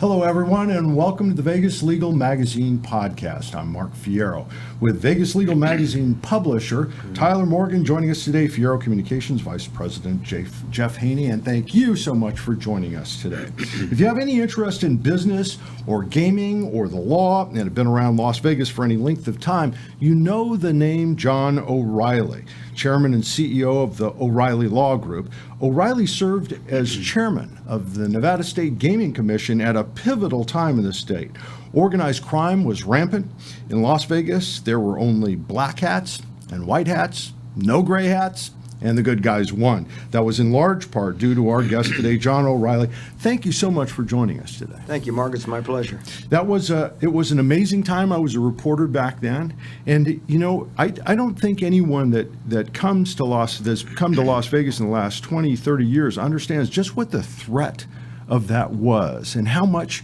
Hello, everyone, and welcome to the Vegas Legal Magazine podcast. I'm Mark Fierro with Vegas Legal Magazine publisher Tyler Morgan, joining us today, Fierro Communications Vice President Jeff Haney, and thank you so much for joining us today. If you have any interest in business or gaming or the law and have been around Las Vegas for any length of time, you know the name John O'Reilly, Chairman and CEO of the O'Reilly Law Group. O'Reilly served as chairman of the Nevada State Gaming Commission at a pivotal time in the state. Organized crime was rampant. In Las Vegas, there were only black hats and white hats, no gray hats, and the good guys won. That was in large part due to our guest today, John O'Reilly. Thank you so much for joining us today. Thank you, Mark. It's my pleasure. It was an amazing time. I was a reporter back then, and you know, I don't think anyone that come to Las Vegas in the last 20, 30 years understands just what the threat of that was and how much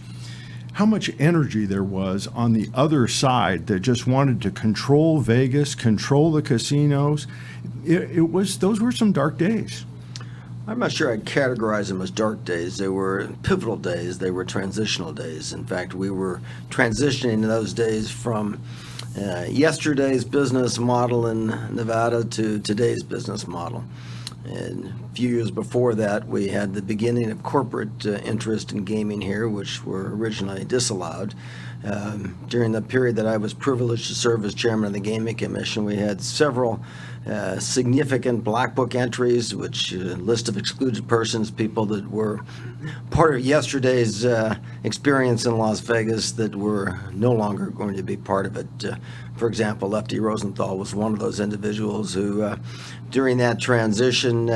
energy there was on the other side that just wanted to control Vegas, control the casinos. Those were some dark days. I'm not sure I'd categorize them as dark days. They were pivotal days. They were transitional days. In fact, we were transitioning in those days from yesterday's business model in Nevada to today's business model. And a few years before that, we had the beginning of corporate interest in gaming here, which were originally disallowed. During the period that I was privileged to serve as chairman of the Gaming Commission, we had several significant black book entries, which list of excluded persons, people that were part of yesterday's experience in Las Vegas that were no longer going to be part of it. For example, Lefty Rosenthal was one of those individuals who, during that transition,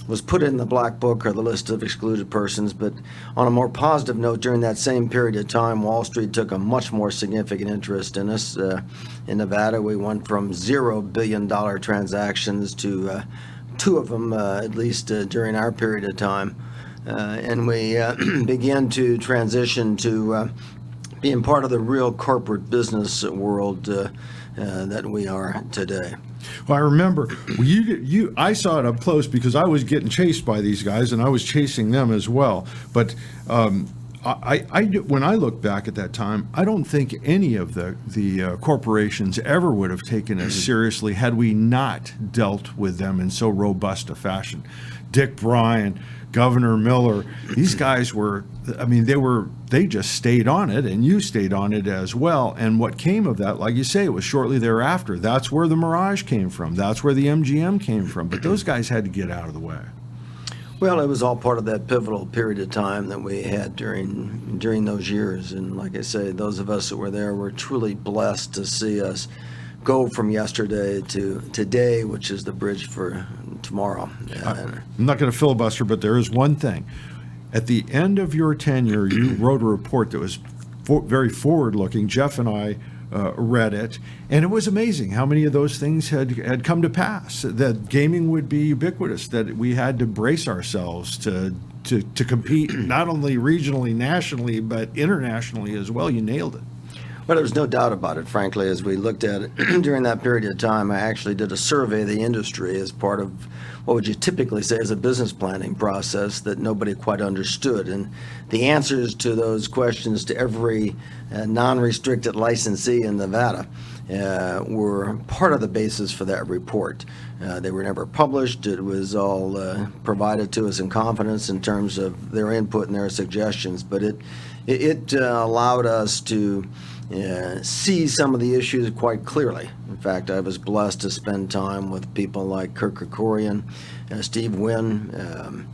was put in the black book or the list of excluded persons. But on a more positive note, during that same period of time, Wall Street took a much more significant interest in us. In Nevada, we went from $0 billion transactions to two of them, at least during our period of time. And we began to transition to being part of the real corporate business world that we are today. Well, I remember I saw it up close because I was getting chased by these guys and I was chasing them as well. But when I look back at that time, I don't think any of the corporations ever would have taken us seriously had we not dealt with them in so robust a fashion. Dick Bryan, Governor Miller, these guys they just stayed on it, and you stayed on it as well. And what came of that, like you say, it was shortly thereafter. That's where the Mirage came from. That's where the MGM came from. But those guys had to get out of the way. Well, it was all part of that pivotal period of time that we had during those years. And like I say, those of us that were there were truly blessed to see us go from yesterday to today, which is the bridge for tomorrow. I'm not going to filibuster, but there is one thing. At the end of your tenure, you wrote a report that was very forward-looking. Jeff and I read it, and it was amazing how many of those things had come to pass, that gaming would be ubiquitous, that we had to brace ourselves to compete not only regionally, nationally, but internationally as well. You nailed it. Well, there's no doubt about it, frankly. As we looked at it during that period of time, I actually did a survey of the industry as part of what would you typically say is a business planning process that nobody quite understood. And the answers to those questions to every non-restricted licensee in Nevada were part of the basis for that report. They were never published. It was all provided to us in confidence in terms of their input and their suggestions. But it allowed us to see some of the issues quite clearly. In fact, I was blessed to spend time with people like Kirk Kerkorian, Steve Wynn,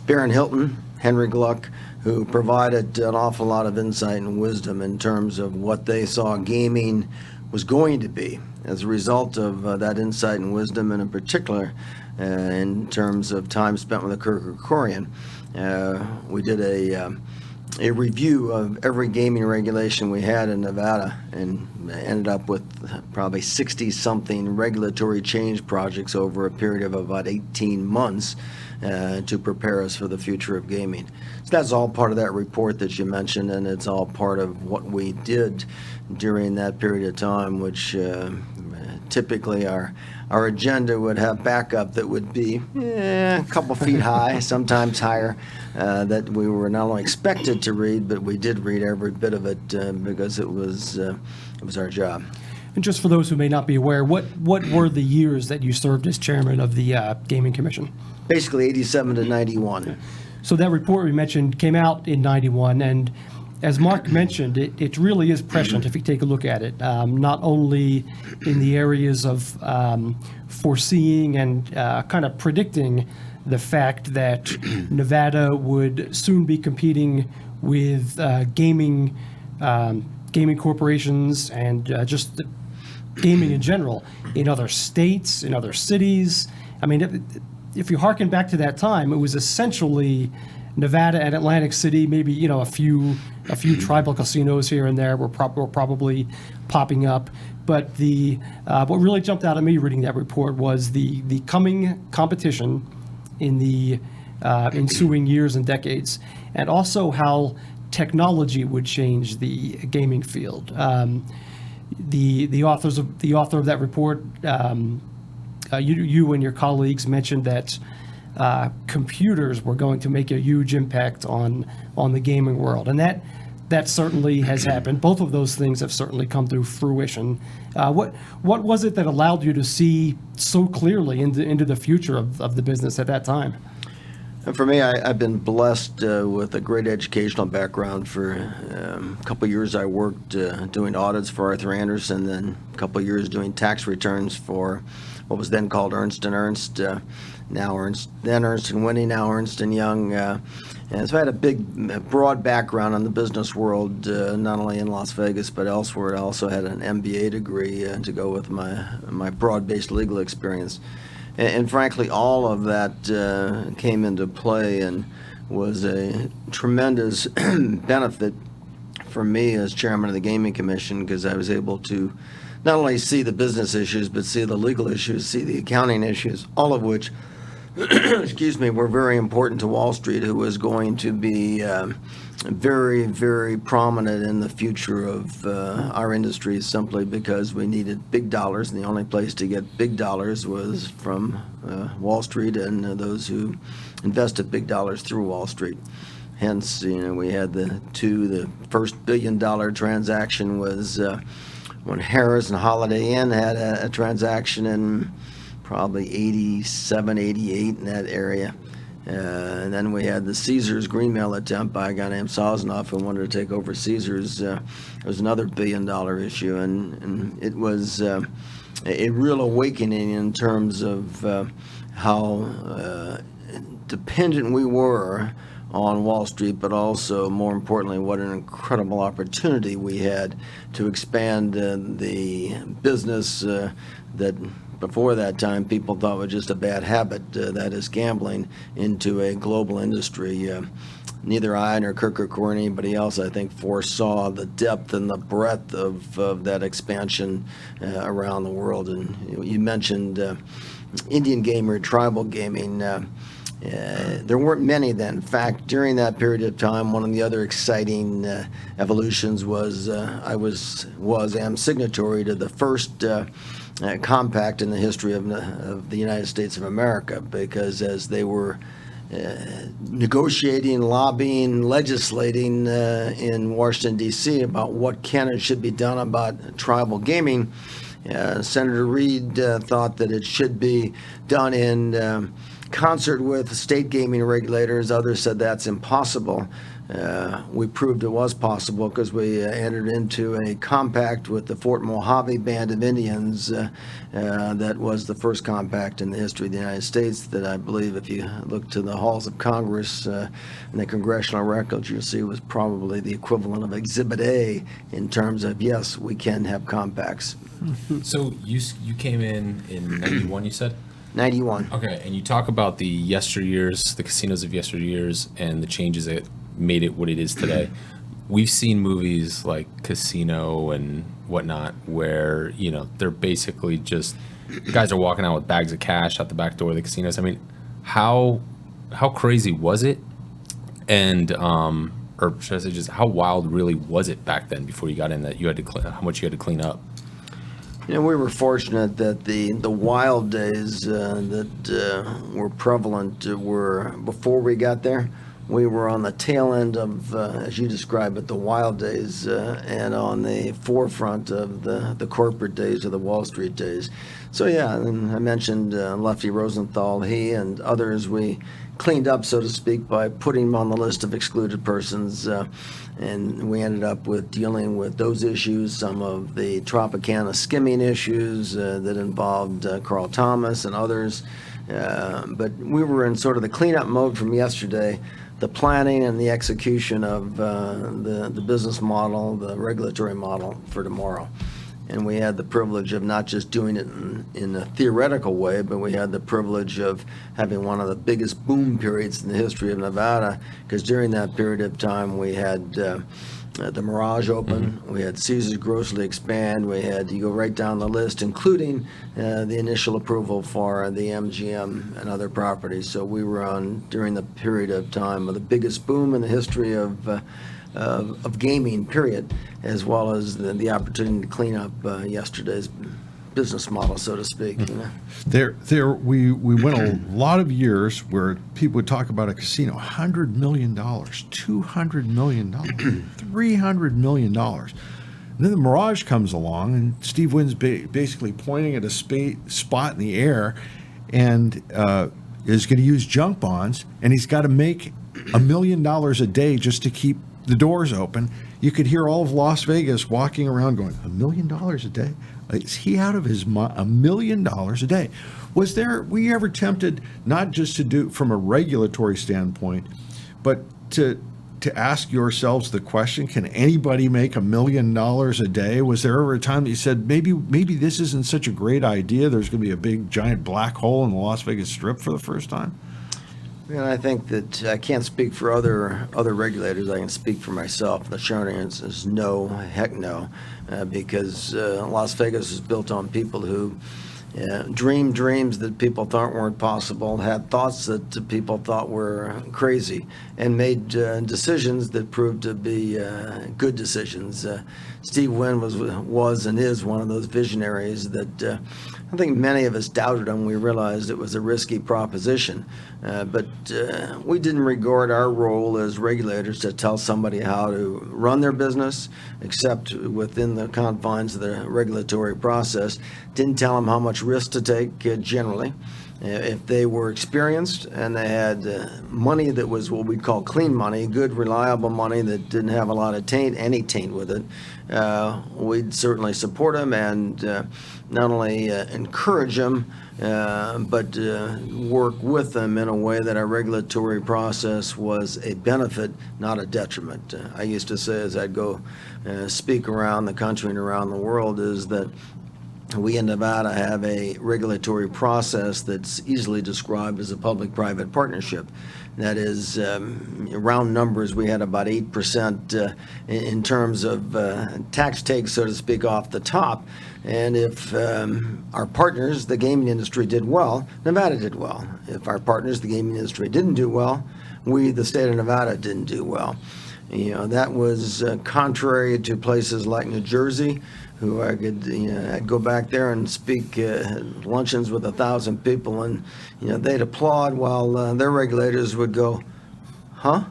Barron Hilton, Henry Gluck, who provided an awful lot of insight and wisdom in terms of what they saw gaming was going to be as a result of that insight and wisdom, and in particular in terms of time spent with Kirk Kerkorian. We did a review of every gaming regulation we had in Nevada and ended up with probably 60-something regulatory change projects over a period of about 18 months to prepare us for the future of gaming. So that's all part of that report that you mentioned, and it's all part of what we did during that period of time, which typically our agenda would have backup that would be a couple feet high, sometimes higher, that we were not only expected to read, but we did read every bit of it because it was our job. And just for those who may not be aware, what were the years that you served as chairman of the Gaming Commission? Basically 87 to 91. So that report we mentioned came out in 91, and as Mark mentioned, it really is prescient if you take a look at it, not only in the areas of foreseeing and kind of predicting the fact that Nevada would soon be competing with gaming corporations and just the gaming in general in other states, in other cities. I mean, if you harken back to that time, it was essentially Nevada and Atlantic City, maybe a few tribal casinos here and there were probably popping up. But what really jumped out at me reading that report was the coming competition in the ensuing years and decades, and also how technology would change the gaming field. The author of that report, you and your colleagues mentioned that computers were going to make a huge impact on the gaming world, and that certainly has happened. Both of those things have certainly come to fruition. What was it that allowed you to see so clearly into the future of the business at that time? And for me, I've been blessed with a great educational background. For a couple of years, I worked doing audits for Arthur Andersen, then a couple of years doing tax returns for what was then called Ernst & Ernst, then Ernst & Winnie, now Ernst & Young. And so I had a broad background in the business world, not only in Las Vegas, but elsewhere. I also had an MBA degree to go with my broad-based legal experience. And frankly, all of that came into play and was a tremendous benefit for me as chairman of the Gaming Commission, because I was able to not only see the business issues, but see the legal issues, see the accounting issues, all of which, were very important to Wall Street, who was going to be very, very prominent in the future of our industry, simply because we needed big dollars, and the only place to get big dollars was from Wall Street and those who invested big dollars through Wall Street. Hence, we had the first billion-dollar transaction was when Harrah's and Holiday Inn had a transaction in probably 87, 88 in that area. And then we had the Caesars Greenmail attempt by a guy named Sosnoff who wanted to take over Caesars. It was another billion-dollar issue, and it was a real awakening in terms of how dependent we were on Wall Street, but also, more importantly, what an incredible opportunity we had to expand the business that before that time people thought was just a bad habit, that is gambling, into a global industry. Neither I nor Kirk or anybody else, I think, foresaw the depth and the breadth of that expansion around the world. And you mentioned Indian gaming or tribal gaming. There weren't many then. In fact, during that period of time, one of the other exciting evolutions was I am signatory to the first compact in the history of the United States of America, because as they were negotiating, lobbying, legislating in Washington, D.C. about what can and should be done about tribal gaming, Senator Reid thought that it should be done in concert with state gaming regulators. Others said that's impossible. We proved it was possible because we entered into a compact with the Fort Mojave Band of Indians that was the first compact in the history of the United States that I believe, if you look to the halls of Congress and the congressional records, you'll see was probably the equivalent of Exhibit A in terms of, yes, we can have compacts. So you came in 91, you said? 91. Okay, and you talk about the yesteryears, the casinos of yesteryears, and the changes that made it what it is today. We've seen movies like Casino and whatnot where, they're basically just, guys are walking out with bags of cash out the back door of the casinos. I mean, how crazy was it? And, or should I say just how wild really was it back then before you got in that you had to how much you had to clean up? we were fortunate that the wild days that were prevalent were before we got there. We were on the tail end of, as you describe it, the wild days, and on the forefront of the corporate days or the Wall Street days. So yeah, and I mentioned Lefty Rosenthal, he and others, we cleaned up, so to speak, by putting them on the list of excluded persons, and we ended up with dealing with those issues, some of the Tropicana skimming issues that involved Carl Thomas and others. But we were in sort of the cleanup mode from yesterday, the planning and the execution of the business model, the regulatory model for tomorrow. And we had the privilege of not just doing it in a theoretical way, but we had the privilege of having one of the biggest boom periods in the history of Nevada, because during that period of time we had the Mirage open, we had Caesars grossly expand, we had, you go right down the list, including the initial approval for the MGM and other properties. So we were on, during the period of time of the biggest boom in the history of gaming, period, as well as the opportunity to clean up yesterday's business model, so to speak. We went a lot of years where people would talk about a casino, $100 million, $200 million, $300 million. And then the Mirage comes along, and Steve Wynn's basically pointing at a spot in the air, and is going to use junk bonds, and he's got to make $1 million a day just to keep the doors open. You could hear all of Las Vegas walking around going, $1 million a day? Is he out of his mind? $1 million a day. Were you ever tempted not just to do from a regulatory standpoint, but to ask yourselves the question, can anybody make $1 million a day? Was there ever a time that you said, maybe this isn't such a great idea, there's going to be a big giant black hole in the Las Vegas Strip for the first time? And I think that I can't speak for other regulators. I can speak for myself. The short answer is no, heck no, because Las Vegas is built on people who dreamed dreams that people thought weren't possible, had thoughts that people thought were crazy, and made decisions that proved to be good decisions. Steve Wynn was and is one of those visionaries that I think many of us doubted him. We realized it was a risky proposition, but we didn't regard our role as regulators to tell somebody how to run their business, except within the confines of the regulatory process. Didn't tell them how much risk to take generally. If they were experienced and they had money that was what we call clean money, good, reliable money that didn't have a lot of any taint with it, we'd certainly support them and not only encourage them, but work with them in a way that our regulatory process was a benefit, not a detriment. I used to say, as I'd go speak around the country and around the world, is that we in Nevada have a regulatory process that's easily described as a public-private partnership. That is, round numbers, we had about 8% in terms of tax takes, so to speak, off the top. And if our partners, the gaming industry, did well, Nevada did well. If our partners, the gaming industry, didn't do well, we, the state of Nevada, didn't do well. That was contrary to places like New Jersey, who I could, I'd go back there and speak luncheons with 1,000 people, and they'd applaud while their regulators would go, huh?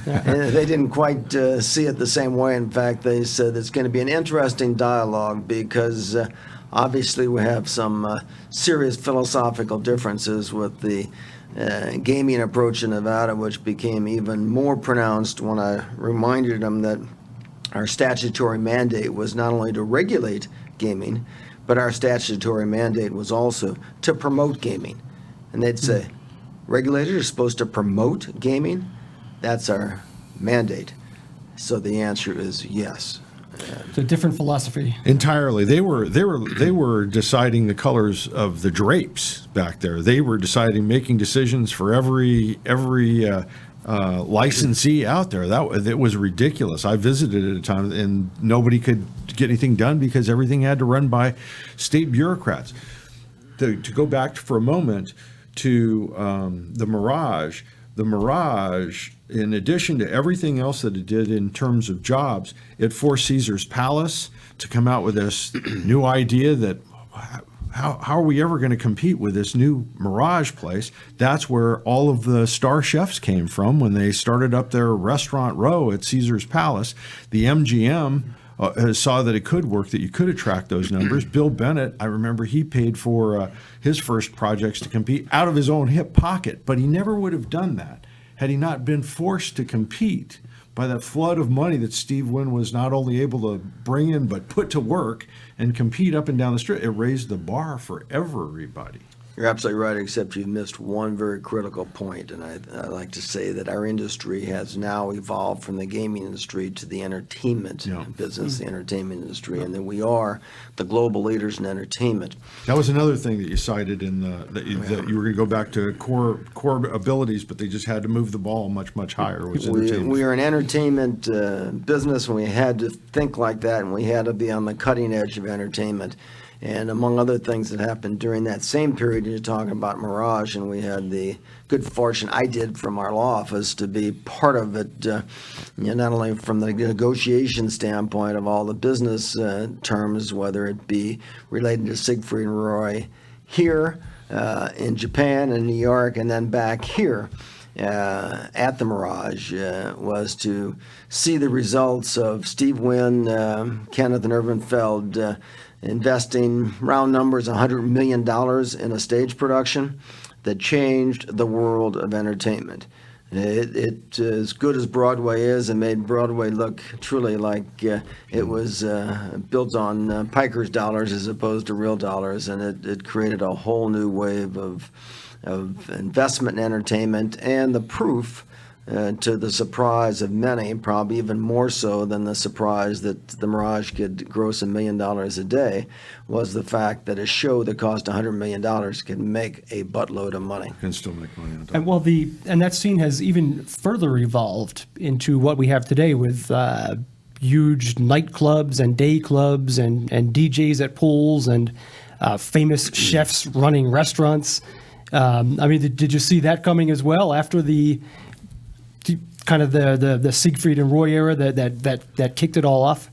And they didn't quite see it the same way. In fact, they said it's going to be an interesting dialogue because obviously we have some serious philosophical differences with the gaming approach in Nevada, which became even more pronounced when I reminded them that our statutory mandate was not only to regulate gaming, but our statutory mandate was also to promote gaming. And they'd say, regulators are supposed to promote gaming? That's our mandate. So the answer is yes. It's a different philosophy. Entirely. They were deciding the colors of the drapes back there. They were making decisions for every licensee out there. It was ridiculous. I visited at a time, and nobody could get anything done because everything had to run by state bureaucrats. To go back for a moment to the Mirage, the Mirage, in addition to everything else that it did in terms of jobs, it forced Caesar's Palace to come out with this new idea that how are we ever going to compete with this new Mirage place? That's where all of the star chefs came from when they started up their restaurant row at Caesar's Palace. The MGM saw that it could work, that you could attract those numbers. Bill Bennett, I remember he paid for his first projects to compete out of his own hip pocket, but he never would have done that had he not been forced to compete by that flood of money that Steve Wynn was not only able to bring in, but put to work and compete up and down the street. It raised the bar for everybody. You're absolutely right, except you missed one very critical point, and I like to say that our industry has now evolved from the gaming industry to the entertainment business, the entertainment industry, and that we are the global leaders in entertainment. That was another thing that you cited in that you were going to go back to core abilities, but they just had to move the ball much higher. Was entertainment. We are an entertainment business, and we had to think like that, and we had to be on the cutting edge of entertainment. And among other things that happened during that same period, you're talking about Mirage, and we had the good fortune, I did from our law office, to be part of it, not only from the negotiation standpoint of all the business terms, whether it be related to Siegfried and Roy here in Japan and New York, and then back here at the Mirage, was to see the results of Steve Wynn, Kenneth and Irvin Feld, investing round numbers $100 million in a stage production that changed the world of entertainment. It as good as Broadway is, and made Broadway look truly like it was built on Piker's dollars as opposed to real dollars, and it created a whole new wave of investment in entertainment, and the proof to the surprise of many, probably even more so than the surprise that the Mirage could gross $1 million a day, was the fact that a show that cost $100 million can make a buttload of money. Can still make money on top. And that scene has even further evolved into what we have today with huge nightclubs and day clubs and DJs at pools and famous chefs running restaurants. I mean, did you see that coming as well after the kind of the Siegfried and Roy era that kicked it all off?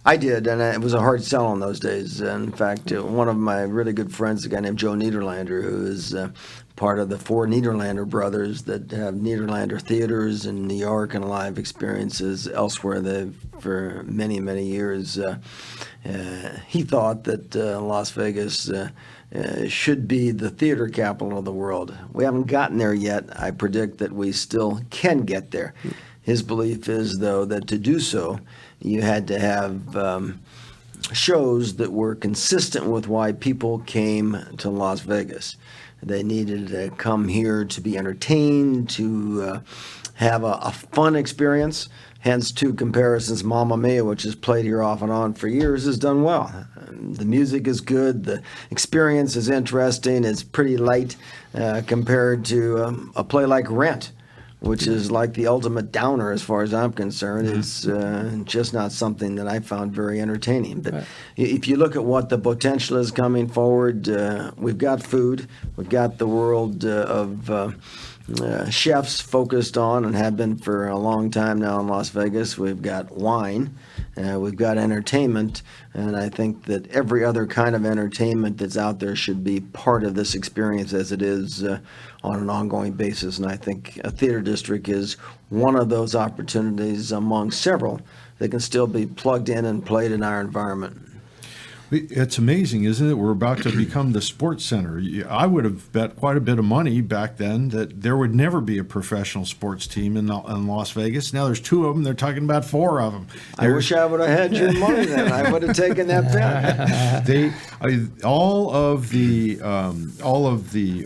I did, and it was a hard sell in those days. In fact, one of my really good friends, a guy named Joe Niederlander, who is part of the four Niederlander brothers that have Niederlander theaters in New York and live experiences elsewhere for many, many years. He thought that Las Vegas should be the theater capital of the world. We haven't gotten there yet. I predict that we still can get there. His belief is, though, that to do so, you had to have shows that were consistent with why people came to Las Vegas. They needed to come here to be entertained, to have a fun experience. Hence, two comparisons, Mamma Mia, which has played here off and on for years, has done well. The music is good. The experience is interesting. It's pretty light compared to a play like Rent, which is like the ultimate downer as far as I'm concerned. It's just not something that I found very entertaining. But if you look at what the potential is coming forward, we've got food. We've got the world of chefs focused on and have been for a long time now in Las Vegas. We've got wine. We've got entertainment. And I think that every other kind of entertainment that's out there should be part of this experience as it is on an ongoing basis. And I think a theater district is one of those opportunities among several that can still be plugged in and played in our environment. It's amazing, isn't it? We're about to become the sports center. I would have bet quite a bit of money back then that there would never be a professional sports team in Las Vegas. Now there's two of them. They're talking about four of them. I wish I would have had your money then. I would have taken that bet. All of the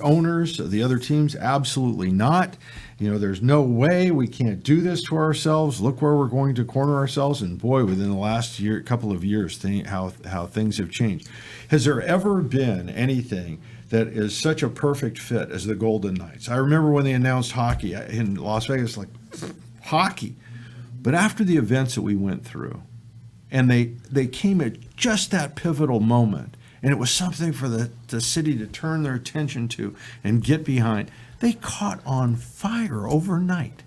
owners, the other teams, absolutely not. You know, there's no way, we can't do this to ourselves. Look where we're going to corner ourselves. And boy, within the last couple of years, how things have changed. Has there ever been anything that is such a perfect fit as the Golden Knights? I remember when they announced hockey in Las Vegas, like, hockey. But after the events that we went through, and they came at just that pivotal moment, and it was something for the city to turn their attention to and get behind. They caught on fire overnight.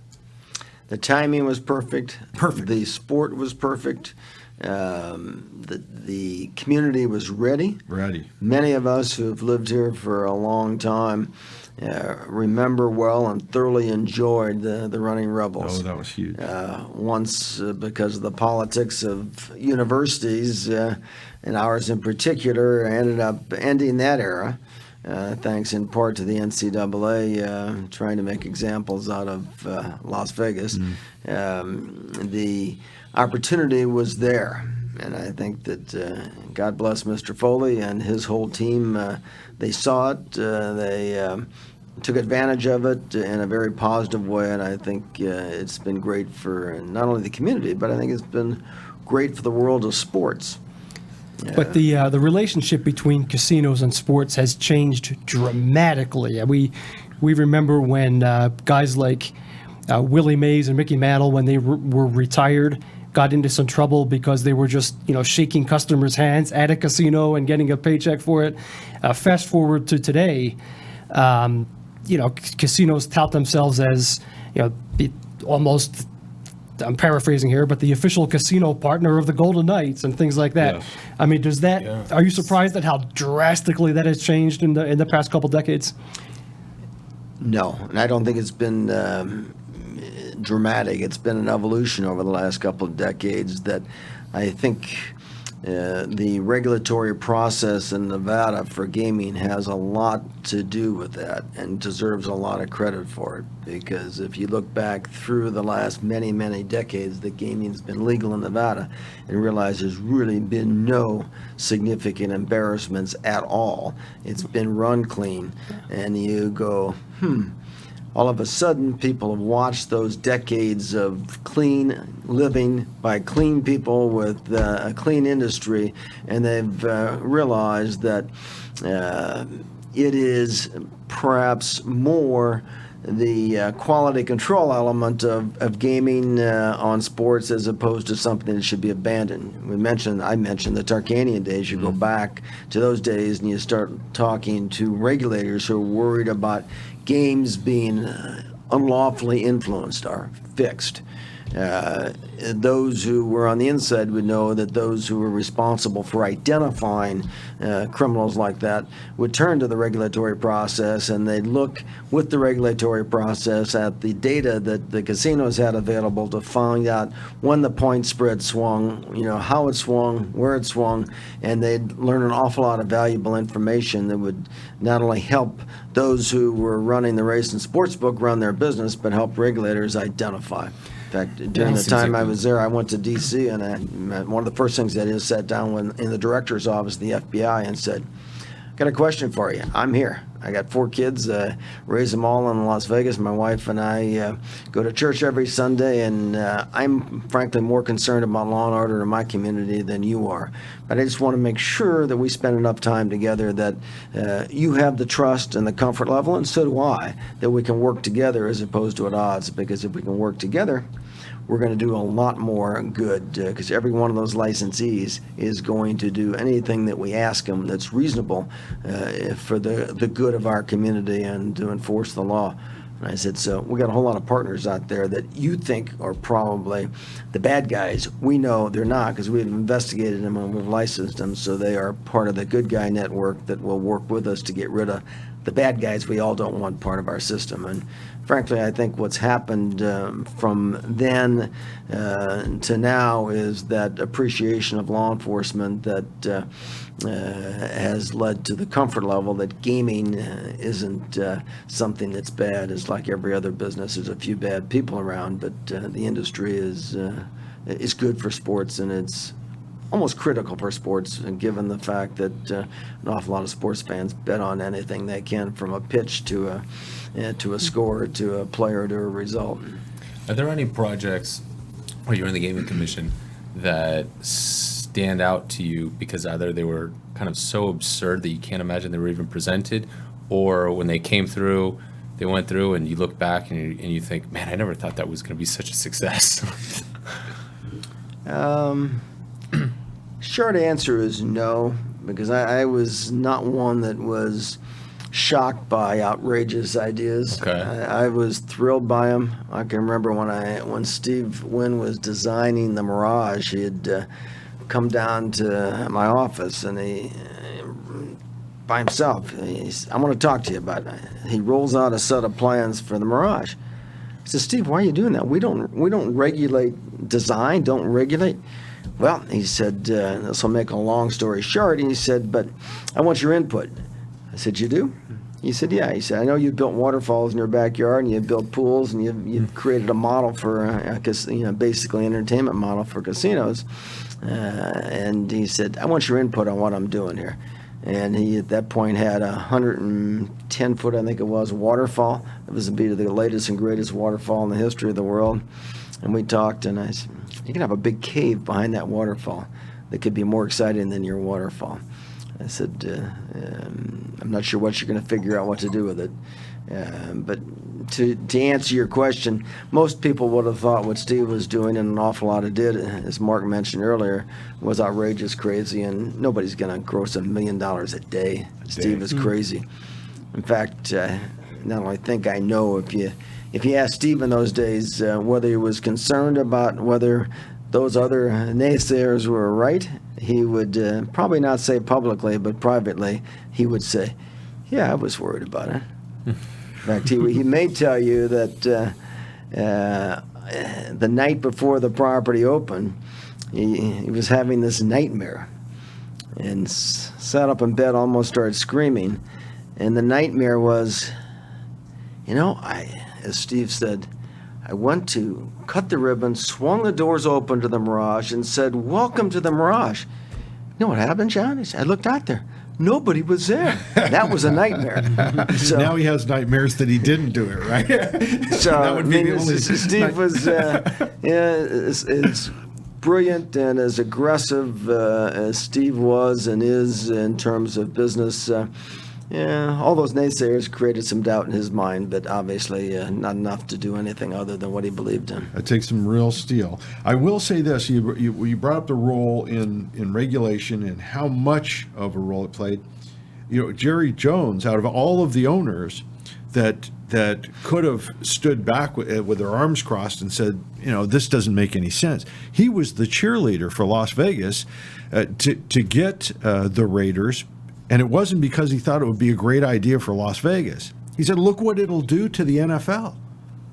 The timing was perfect. Perfect. The sport was perfect. The community was ready. Ready. Many of us who have lived here for a long time remember well and thoroughly enjoyed the Running Rebels. Oh, that was huge. Once, because of the politics of universities, and ours in particular, ended up ending that era. Thanks in part to the NCAA trying to make examples out of Las Vegas. The opportunity was there, and I think that God bless Mr. Foley and his whole team. They saw it, they took advantage of it in a very positive way, and I think it's been great for not only the community, but I think it's been great for the world of sports. But the relationship between casinos and sports has changed dramatically. We remember when guys like Willie Mays and Mickey Mantle, when they were retired, got into some trouble because they were just shaking customers' hands at a casino and getting a paycheck for it. Fast forward to today, casinos tout themselves as almost. I'm paraphrasing here, but the official casino partner of the Golden Knights and things like that. Yes. I mean, are you surprised at how drastically that has changed in the past couple decades? No, and I don't think it's been dramatic. It's been an evolution over the last couple of decades that I think the regulatory process in Nevada for gaming has a lot to do with that and deserves a lot of credit for it, because if you look back through the last many, many decades that gaming's been legal in Nevada and realize there's really been no significant embarrassments at all. It's been run clean, and you go, all of a sudden, people have watched those decades of clean living by clean people with a clean industry, and they've realized that it is perhaps more the quality control element of gaming on sports as opposed to something that should be abandoned. I mentioned the Tarkanian days. You go back to those days and you start talking to regulators who are worried about games being unlawfully influenced or fixed. Those who were on the inside would know that those who were responsible for identifying criminals like that would turn to the regulatory process, and they'd look with the regulatory process at the data that the casinos had available to find out when the point spread swung, how it swung, where it swung, and they'd learn an awful lot of valuable information that would not only help those who were running the race and sportsbook run their business, but help regulators identify. In fact, during the time I was there, I went to D.C., and one of the first things I did is sat down in the director's office of the FBI and said, got a question for you. I'm here. I got 4 kids, raised them all in Las Vegas. My wife and I go to church every Sunday, and I'm frankly more concerned about law and order in my community than you are. But I just want to make sure that we spend enough time together that you have the trust and the comfort level, and so do I, that we can work together as opposed to at odds. Because if we can work together, we're going to do a lot more good, because every one of those licensees is going to do anything that we ask them that's reasonable for the good of our community and to enforce the law. And I said, so we got a whole lot of partners out there that you think are probably the bad guys. We know they're not, because we've investigated them and we've licensed them, so they are part of the good guy network that will work with us to get rid of the bad guys we all don't want part of our system. And frankly, I think what's happened from then to now is that appreciation of law enforcement that has led to the comfort level that gaming isn't something that's bad. It's like every other business. There's a few bad people around, but the industry is good for sports, and it's almost critical for sports, given the fact that an awful lot of sports fans bet on anything they can, from a pitch to a score to a player to a result. Are there any projects where you're in the Gaming Commission that stand out to you because either they were kind of so absurd that you can't imagine they were even presented, or when they came through, they went through and you look back and you think, man, I never thought that was going to be such a success? Short answer is no, because I was not one that was shocked by outrageous ideas. Okay. I was thrilled by them. I can remember when Steve Wynn was designing the Mirage, he had come down to my office, and he, by himself, I want to talk to you about it. He rolls out a set of plans for the Mirage. I said, Steve, why are you doing that? We don't regulate design, don't regulate. Well, he said, this will make a long story short. He said, but I want your input. I said, you do? He said, yeah. He said, I know you built waterfalls in your backyard, and you built pools, and you've created a model for, basically an entertainment model for casinos. And he said, I want your input on what I'm doing here. And he, at that point, had a 110-foot, I think it was, waterfall. It was to be the latest and greatest waterfall in the history of the world. And we talked, and I said, you can have a big cave behind that waterfall that could be more exciting than your waterfall. I said, I'm not sure what you're going to figure out what to do with it. But to answer your question, most people would have thought what Steve was doing, and an awful lot of did, as Mark mentioned earlier, was outrageous, crazy, and nobody's going to gross $1 million a day. Steve is crazy. In fact, not only think I know, if you asked Steve in those days whether he was concerned about whether those other naysayers were right, he would probably not say publicly, but privately, he would say, yeah, I was worried about it. In fact, he may tell you that the night before the property opened, he was having this nightmare, and sat up in bed, almost started screaming. And the nightmare was, as Steve said, I went to cut the ribbon, swung the doors open to the Mirage, and said, welcome to the Mirage. You know what happened, John? He said, I looked out there. Nobody was there. That was a nightmare. So, now he has nightmares that he didn't do it, right? So That would be the only Steve was as brilliant and as aggressive as Steve was and is in terms of business. All those naysayers created some doubt in his mind, but obviously not enough to do anything other than what he believed in. It takes some real steel. I will say this: you brought up the role in regulation and how much of a role it played. Jerry Jones, out of all of the owners that could have stood back with their arms crossed and said, this doesn't make any sense. He was the cheerleader for Las Vegas to get the Raiders. And it wasn't because he thought it would be a great idea for Las Vegas. He said, look what it'll do to the NFL.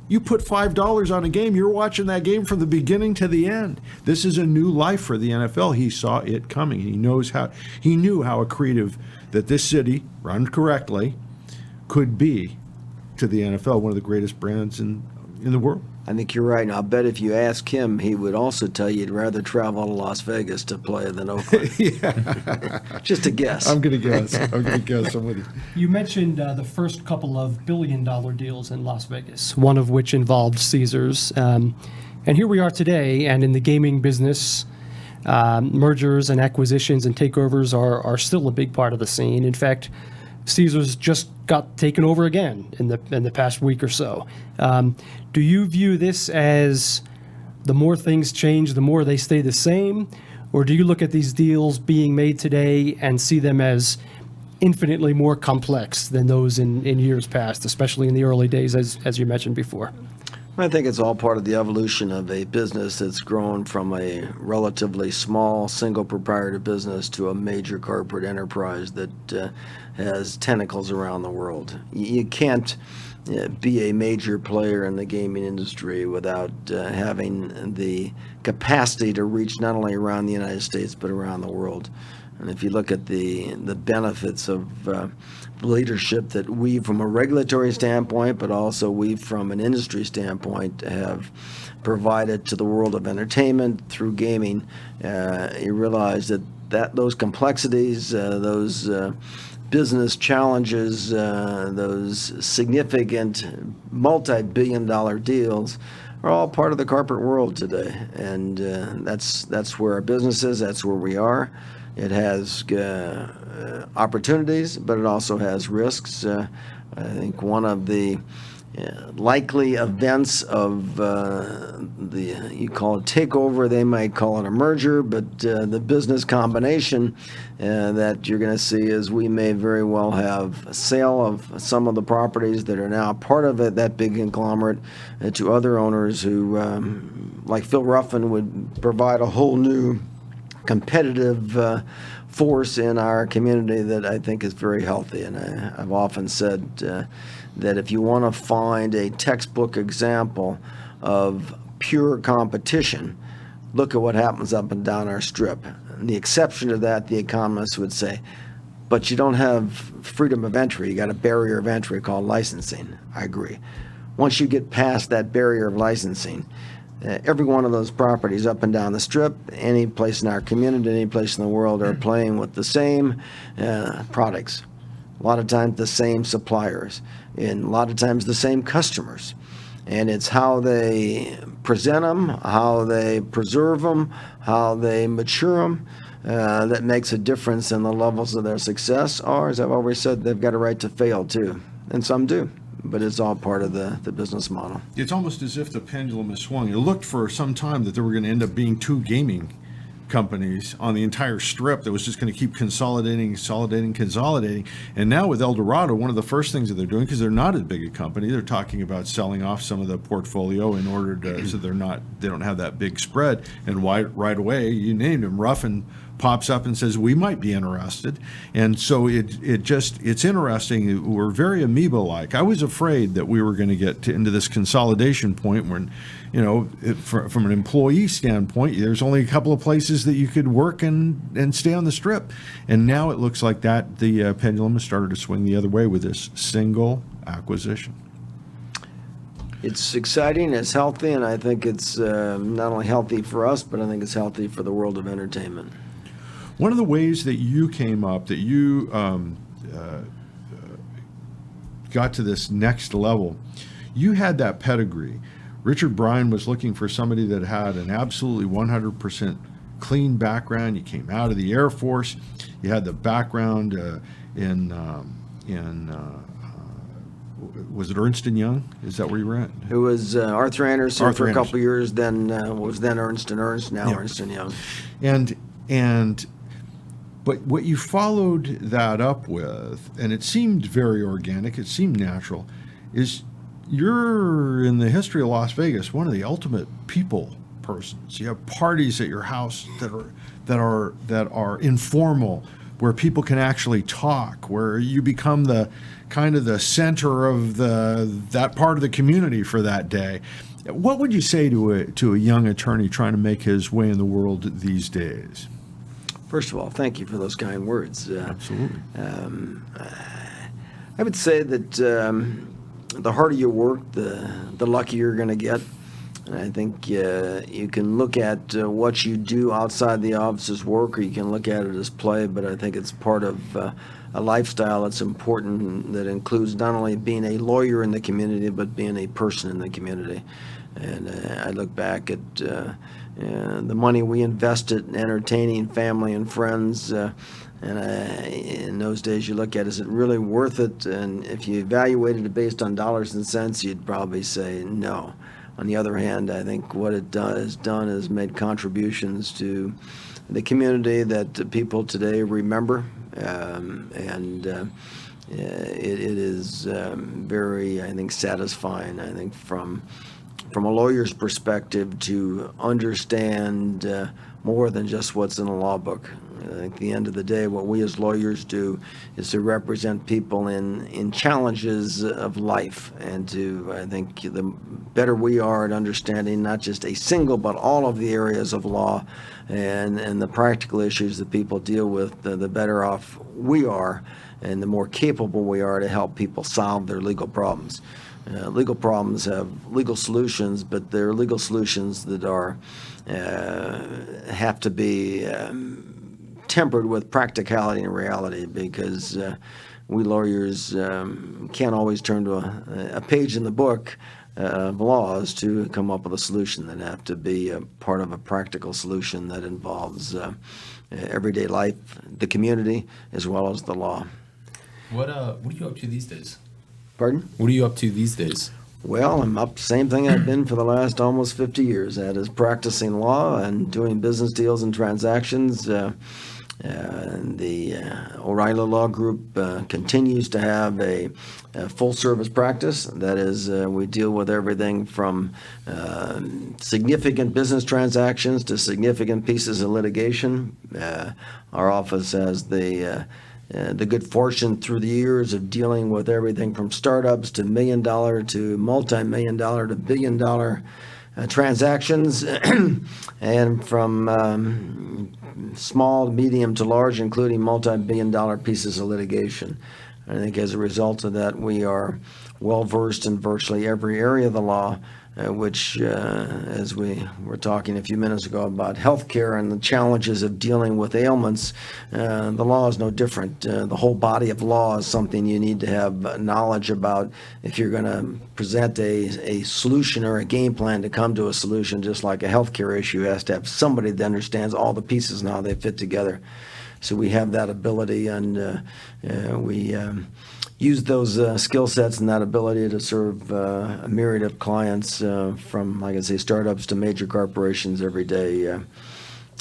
You put $5 on a game, you're watching that game from the beginning to the end. This is a new life for the NFL. He saw it coming. He knew how accretive that this city, run correctly, could be to the NFL, one of the greatest brands in the world. I think you're right. And I'll bet if you ask him, he would also tell you he'd rather travel to Las Vegas to play than Oakland. Just a guess. I'm going to guess. I'm with you. You mentioned the first couple of billion-dollar deals in Las Vegas, one of which involved Caesars. And here we are today, and in the gaming business, mergers and acquisitions and takeovers are still a big part of the scene. In fact, Caesars just got taken over again in the past week or so. Do you view this as the more things change, the more they stay the same? Or do you look at these deals being made today and see them as infinitely more complex than those in years past, especially in the early days, as you mentioned before? I think it's all part of the evolution of a business that's grown from a relatively small single proprietor business to a major corporate enterprise that has tentacles around the world. You can't be a major player in the gaming industry without having the capacity to reach not only around the United States but around the world. And if you look at the benefits of leadership that we, from a regulatory standpoint, but also we, from an industry standpoint, have provided to the world of entertainment through gaming, you realize that those complexities, those business challenges, those significant multi-billion-dollar deals are all part of the corporate world today. And that's where our business is, that's where we are. It has opportunities, but it also has risks. I think one of the likely events of you call it takeover, they might call it a merger, but the business combination that you're going to see is we may very well have a sale of some of the properties that are now part of it, that big conglomerate, to other owners who, like Phil Ruffin, would provide a whole new competitive force in our community that I think is very healthy. And I've often said that if you want to find a textbook example of pure competition, look at what happens up and down our strip. And the exception to that, the economists would say, but you don't have freedom of entry. You got a barrier of entry called licensing. I agree. Once you get past that barrier of licensing, every one of those properties up and down the strip, any place in our community, any place in the world, are playing with the same products. A lot of times the same suppliers, and a lot of times the same customers. And it's how they present them, how they preserve them, how they mature them, that makes a difference in the levels of their success. Or, as I've always said, they've got a right to fail too, and some do. But it's all part of the business model. It's almost as if the pendulum has swung. It looked for some time that there were going to end up being two gaming companies on the entire strip that was just going to keep consolidating. And now with El Dorado, one of the first things that they're doing, because they're not as big a company, they're talking about selling off some of the portfolio in order to, so they don't have that big spread. And right away, you named him, Ruffin pops up and says, we might be interested. And so it's interesting. We're very amoeba-like. I was afraid that we were going to get into this consolidation point when, from an employee standpoint, there's only a couple of places that you could work and stay on the strip. And now it looks like that the pendulum has started to swing the other way with this single acquisition. It's exciting, it's healthy, and I think it's not only healthy for us, but I think it's healthy for the world of entertainment. One of the ways that you came up, that you got to this next level, you had that pedigree. Richard Bryan was looking for somebody that had an absolutely 100% clean background. You came out of the Air Force. You had the background was it Ernst & Young? Is that where you were at? It was Arthur Andersen for a couple of years, then was then Ernst & Ernst, now yeah. Ernst & Young. But what you followed that up with, and it seemed very organic, it seemed natural, is you're, in the history of Las Vegas, one of the ultimate people persons. You have parties at your house that are informal, where people can actually talk, where you become the kind of the center of that part of the community for that day. What would you say to a young attorney trying to make his way in the world these days? First of all, thank you for those kind words. Absolutely. I would say that the harder you work, the luckier you're going to get. And I think you can look at what you do outside the office as work, or you can look at it as play, but I think it's part of a lifestyle that's important, that includes not only being a lawyer in the community, but being a person in the community. And I look back at the money we invested in entertaining family and friends, and in those days you look at, is it really worth it? And if you evaluated it based on dollars and cents, you'd probably say no. On the other hand, I think what it has done is made contributions to the community that people today remember, and it is very, I think, satisfying, I think, from a lawyer's perspective, to understand more than just what's in a law book. At the end of the day, what we as lawyers do is to represent people in challenges of life, and to, I think, the better we are at understanding not just a single, but all of the areas of law and the practical issues that people deal with, the better off we are, and the more capable we are to help people solve their legal problems. Legal problems have legal solutions, but they're legal solutions that have to be tempered with practicality and reality, because we lawyers can't always turn to a page in the book of laws to come up with a solution. That have to be a part of a practical solution that involves everyday life, the community, as well as the law. What are you up to these days? Pardon? What are you up to these days? Well, I'm up, same thing I've been for the last almost 50 years. That is practicing law and doing business deals and transactions. The O'Reilly Law Group continues to have a full-service practice. That is, we deal with everything from significant business transactions to significant pieces of litigation. Our office has the good fortune through the years of dealing with everything from startups to $1 million to multi-million-dollar to billion-dollar transactions, and from small, medium to large, including multi-billion-dollar pieces of litigation. I think as a result of that, we are well-versed in virtually every area of the law, which, as we were talking a few minutes ago about healthcare and the challenges of dealing with ailments, the law is no different. The whole body of law is something you need to have knowledge about if you're going to present a solution or a game plan to come to a solution. Just like a healthcare issue has to have somebody that understands all the pieces and how they fit together. So we have that ability, and we use those skill sets and that ability to serve a myriad of clients, from, like I say, startups to major corporations every day.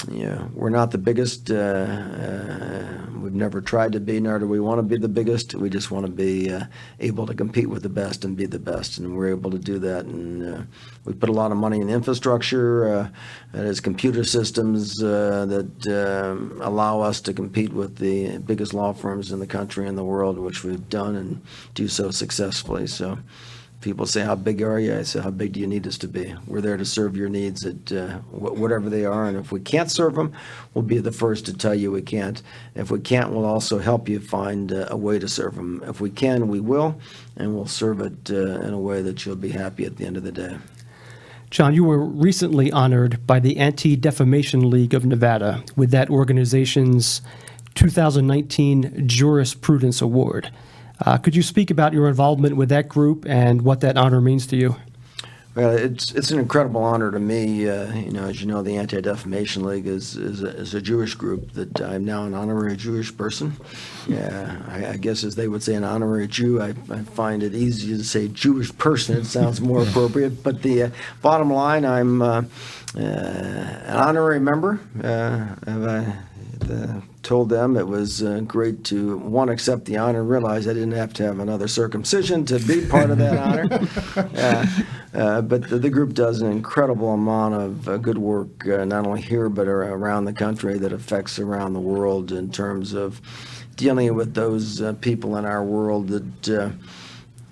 We're not the biggest. We've never tried to be, nor do we want to be the biggest. We just want to be able to compete with the best and be the best, and we're able to do that. And we put a lot of money in infrastructure, that is computer systems that allow us to compete with the biggest law firms in the country and the world, which we've done and do so successfully. So people say, how big are you? I say, how big do you need us to be? We're there to serve your needs at whatever they are. And if we can't serve them, we'll be the first to tell you we can't. If we can't, we'll also help you find a way to serve them. If we can, we will, and we'll serve it in a way that you'll be happy at the end of the day. John, you were recently honored by the Anti-Defamation League of Nevada with that organization's 2019 Jurisprudence Award. Could you speak about your involvement with that group and what that honor means to you? Well, it's an incredible honor to me. As you know, the Anti-Defamation League is a Jewish group that I'm now an honorary Jewish person. Yeah, I guess as they would say, an honorary Jew. I find it easier to say Jewish person. It sounds more appropriate. But the bottom line, I'm an honorary member. Told them it was great to, one, accept the honor, realize I didn't have to have another circumcision to be part of that honor. But the group does an incredible amount of good work, not only here but around the country, that affects around the world in terms of dealing with those people in our world that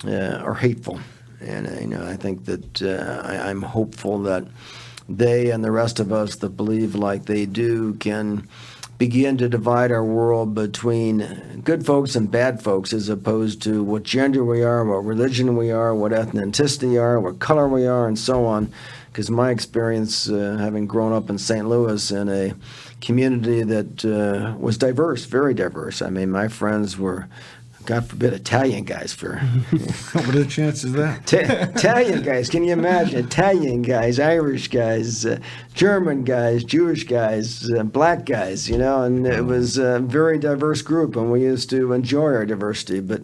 are hateful. And I think that I'm hopeful that they and the rest of us that believe like they do can begin to divide our world between good folks and bad folks, as opposed to what gender we are, what religion we are, what ethnicity we are, what color we are, and so on. Because my experience, having grown up in St. Louis in a community that was diverse, very diverse. I mean, my friends were, God forbid, Italian guys. What are the chances of that? Italian guys, can you imagine? Italian guys, Irish guys, German guys, Jewish guys, black guys, and it was a very diverse group, and we used to enjoy our diversity. But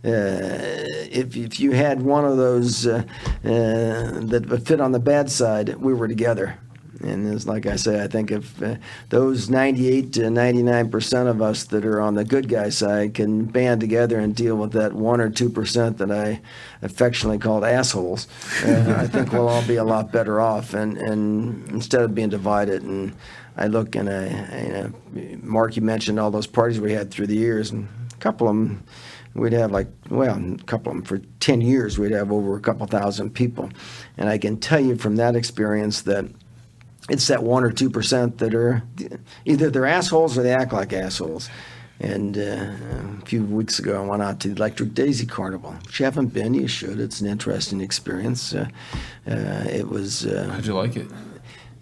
if you had one of those that would fit on the bad side, we were together. And it's like I say, I think if those 98 to 99% of us that are on the good guy side can band together and deal with that 1 or 2% that I affectionately called assholes, I think we'll all be a lot better off. And instead of being divided, and I look and Mark, you mentioned all those parties we had through the years, and a couple of them, we'd have a couple of them for 10 years, we'd have over a couple thousand people. And I can tell you from that experience that it's that 1 or 2% that are either they're assholes or they act like assholes. And a few weeks ago, I went out to the Electric Daisy Carnival, which you haven't been. You should. It's an interesting experience. It was. How'd you like it?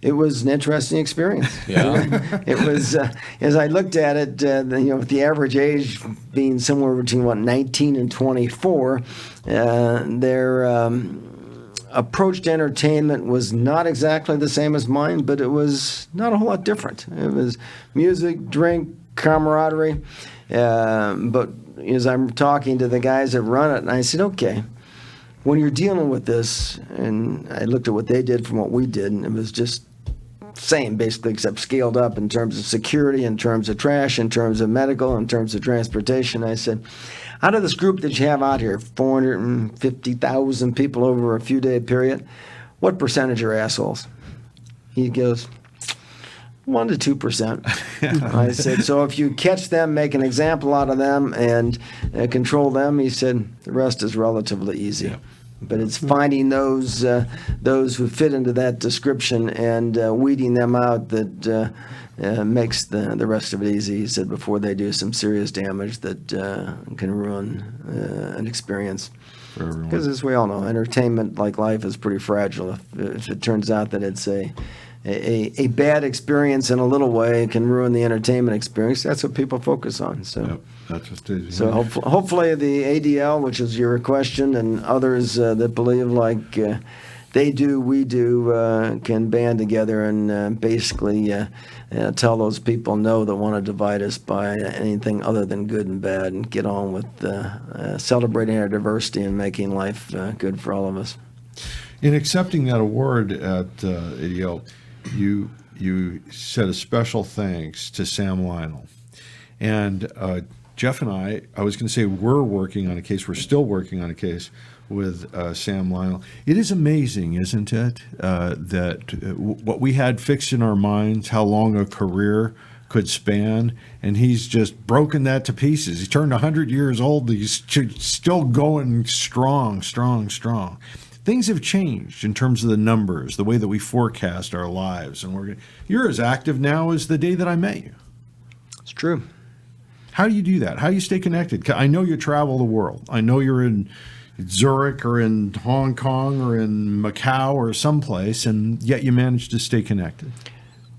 It was an interesting experience. Yeah. It was, as I looked at it, with the average age being somewhere between 19 and 24, their approach to entertainment was not exactly the same as mine, but it was not a whole lot different. It was music, drink, camaraderie. But as I'm talking to the guys that run it, and I said, okay, when you're dealing with this, and I looked at what they did from what we did, and it was just same basically, except scaled up in terms of security, in terms of trash, in terms of medical, in terms of transportation. I said, out of this group that you have out here, 450,000 people over a few day period, what percentage are assholes? He goes, 1% to 2%. I said, so if you catch them, make an example out of them, and control them, he said, the rest is relatively easy. Yeah. But it's finding those who fit into that description and weeding them out that makes the rest of it easy. He said before they do some serious damage that can ruin an experience. For everyone. Because as we all know, entertainment, like life, is pretty fragile. If it turns out that it's a bad experience in a little way, it can ruin the entertainment experience. That's what people focus on. So. Yep, that's just it. So hopefully the ADL, which is your question, and others that believe like they do, we do, can band together and basically tell those people no that want to divide us by anything other than good and bad, and get on with celebrating our diversity and making life good for all of us. In accepting that award at ADL, you said a special thanks to Sam Lionel. And Jeff and I was going to say we're working on a case, we're still working on a case with Sam Lionel. It is amazing, isn't it, that what we had fixed in our minds, how long a career could span, and he's just broken that to pieces. He turned 100 years old. He's still going strong. Things have changed in terms of the numbers, the way that we forecast our lives, and you're as active now as the day that I met you. It's true. How do you do that? How do you stay connected? I know you travel the world. I know you're in Zurich or in Hong Kong or in Macau or someplace, and yet you manage to stay connected.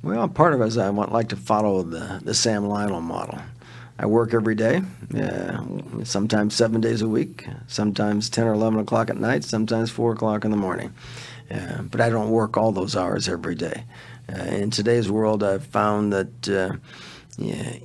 Well, part of it is I like to follow the Sam Lionel model. I work every day, sometimes 7 days a week, sometimes 10 or 11 o'clock at night, sometimes 4 o'clock in the morning. But I don't work all those hours every day. In today's world, I've found that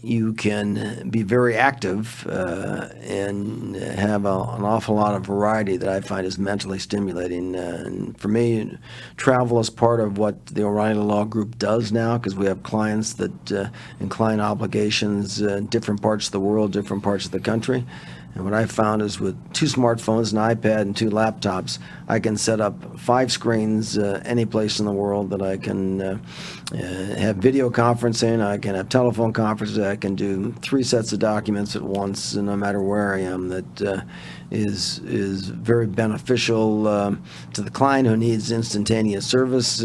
you can be very active and have an awful lot of variety that I find is mentally stimulating. And for me, travel is part of what the O'Reilly Law Group does now, because we have clients that and client obligations in different parts of the world, different parts of the country. And what I found is with 2 smartphones, an iPad, and 2 laptops, I can set up 5 screens any place in the world that I can have video conferencing, I can have telephone conferences, I can do 3 sets of documents at once, no matter where I am. That is very beneficial to the client who needs instantaneous service.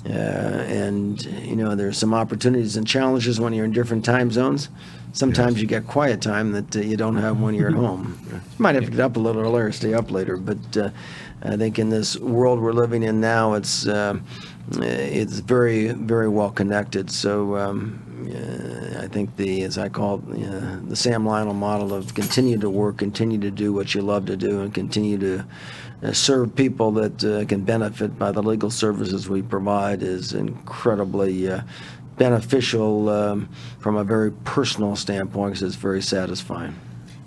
And, there's some opportunities and challenges when you're in different time zones. Sometimes you get quiet time that you don't have when you're at home. You might have to get up a little earlier, stay up later, but I think in this world we're living in now, it's very, very well connected. So I think as I call it, the Sam Lionel model of continue to work, continue to do what you love to do, and continue to serve people that can benefit by the legal services we provide is incredibly beneficial from a very personal standpoint, because it's very satisfying.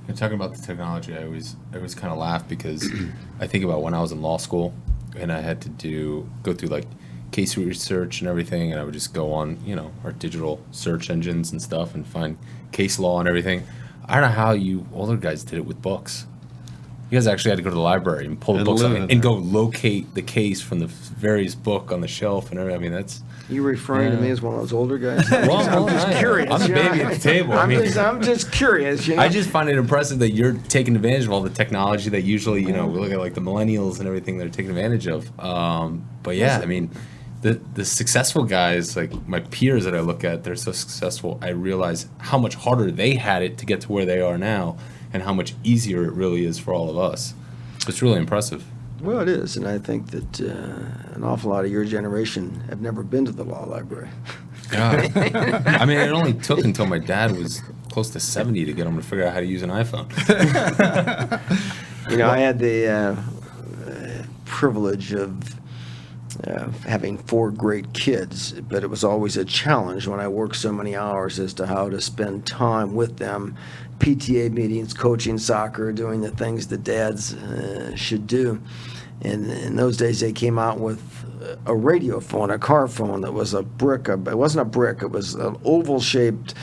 And talking about the technology, I always kind of laugh because I think about when I was in law school and I had to go through like case research and everything, and I would just go on our digital search engines and stuff and find case law and everything. I don't know how you older guys did it with books. You guys actually had to go to the library and pull the books up and go locate the case from the various book on the shelf and everything. I mean, that's... You referring to me as one of those older guys? Well, I'm just curious. I'm the baby at the table. I'm just curious. I just find it impressive that you're taking advantage of all the technology that usually, we look at like the millennials and everything that are taking advantage of. But yeah, I mean, the successful guys, like my peers that I look at, they're so successful. I realize how much harder they had it to get to where they are now, and how much easier it really is for all of us. So it's really impressive. Well, it is, and I think that an awful lot of your generation have never been to the law library. God. I mean, it only took until my dad was close to 70 to get him to figure out how to use an iPhone. I had the privilege of having 4 great kids, but it was always a challenge when I worked so many hours as to how to spend time with them, PTA meetings, coaching soccer, doing the things that dads should do. And in those days, they came out with a radio phone, a car phone that was a brick. It wasn't a brick. It was an oval-shaped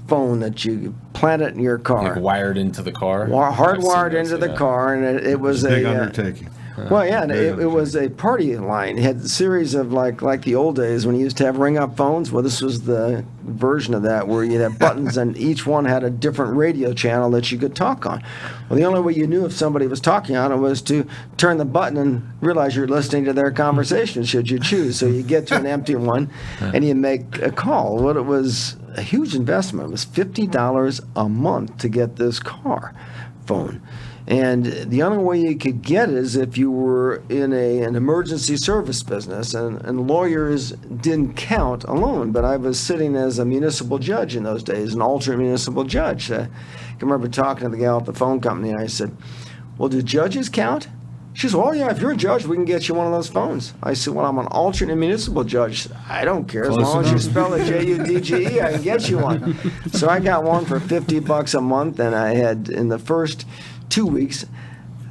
phone that you planted in your car. Like wired into the car? Hardwired into the car, and it was Big a undertaking. well, yeah, and it was a party line. It had a series of like the old days when you used to have ring-up phones. Well, this was the version of that where you'd have buttons and each one had a different radio channel that you could talk on. Well, the only way you knew if somebody was talking on it was to turn the button and realize you're listening to their conversation should you choose. So you get to an empty one and you make a call. Well, it was a huge investment. It was $50 a month to get this car phone. And the only way you could get it is if you were in an emergency service business, and lawyers didn't count alone. But I was sitting as a municipal judge in those days, an alternate municipal judge. I can remember talking to the gal at the phone company, and I said, well, do judges count? She said, oh, yeah, if you're a judge, we can get you one of those phones. I said, well, I'm an alternate municipal judge. I don't care. As long as you spell it Judge, I can get you one. So I got one for $50 a month, and I had, in the first 2 weeks,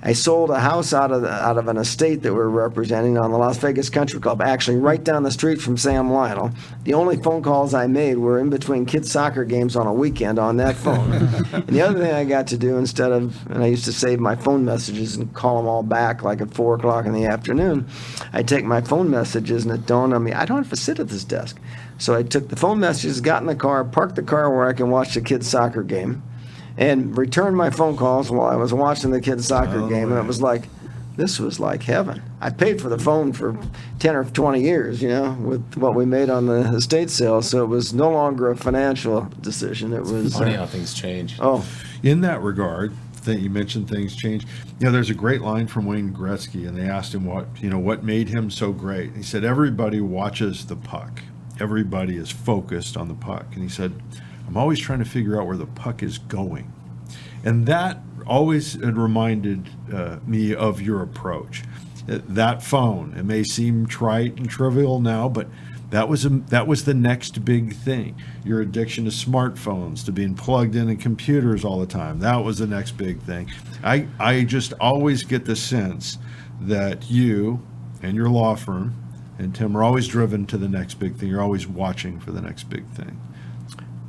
I sold a house out of an estate that we're representing on the Las Vegas Country Club, actually right down the street from Sam Lionel. The only phone calls I made were in between kids' soccer games on a weekend on that phone. And the other thing I got to do and I used to save my phone messages and call them all back like at 4 o'clock in the afternoon. I'd take my phone messages and it dawned on me, I don't have to sit at this desk. So I took the phone messages, got in the car, parked the car where I can watch the kids' soccer game, and returned my phone calls while I was watching the kids' soccer game, and it was like, this was like heaven. I paid for the phone for 10 or 20 years, with what we made on the estate sale, so it was no longer a financial decision. It was funny how things change. Oh, In that regard, that you mentioned things change. There's a great line from Wayne Gretzky, and they asked him what made him so great. He said, everybody watches the puck. Everybody is focused on the puck. And he said, I'm always trying to figure out where the puck is going. And that always had reminded me of your approach. That phone, it may seem trite and trivial now, but that was the next big thing. Your addiction to smartphones, to being plugged in computers all the time, that was the next big thing. I just always get the sense that you and your law firm and Tim are always driven to the next big thing. You're always watching for the next big thing.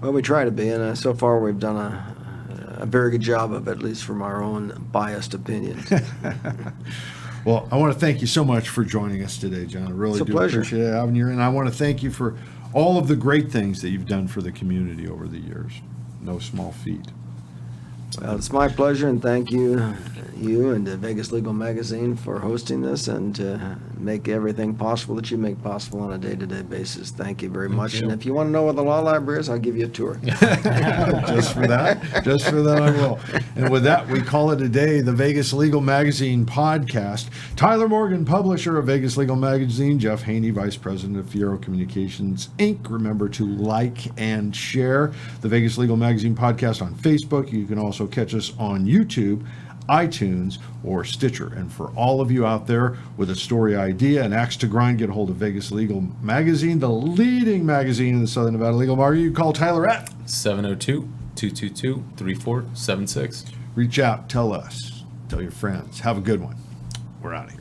well, we try to be, and so far we've done a very good job of it, at least from our own biased opinions. Well, I want to thank you so much for joining us today, John. I really It's a do pleasure. appreciate having you. And I want to thank you for all of the great things that you've done for the community over the years. No small feat. Well, it's my pleasure, and thank you and the Vegas Legal Magazine for hosting this and to make everything possible that you make possible on a day-to-day basis. Thank you very much. you. And if you want to know where the law library is, I'll give you a tour. Just for that, I will. And with that, we call it a day, the Vegas Legal Magazine podcast. Tyler Morgan, publisher of Vegas Legal Magazine, Jeff Haney, vice president of Fierro Communications, Inc. Remember to like and share the Vegas Legal Magazine podcast on Facebook. You can also catch us on YouTube, iTunes, or Stitcher. And for all of you out there with a story idea, an axe to grind, get a hold of Vegas Legal Magazine, the leading magazine in the Southern Nevada legal market. You call Tyler at 702-222-3476. reach out, tell us, tell your friends. Have a good one. We're out of here.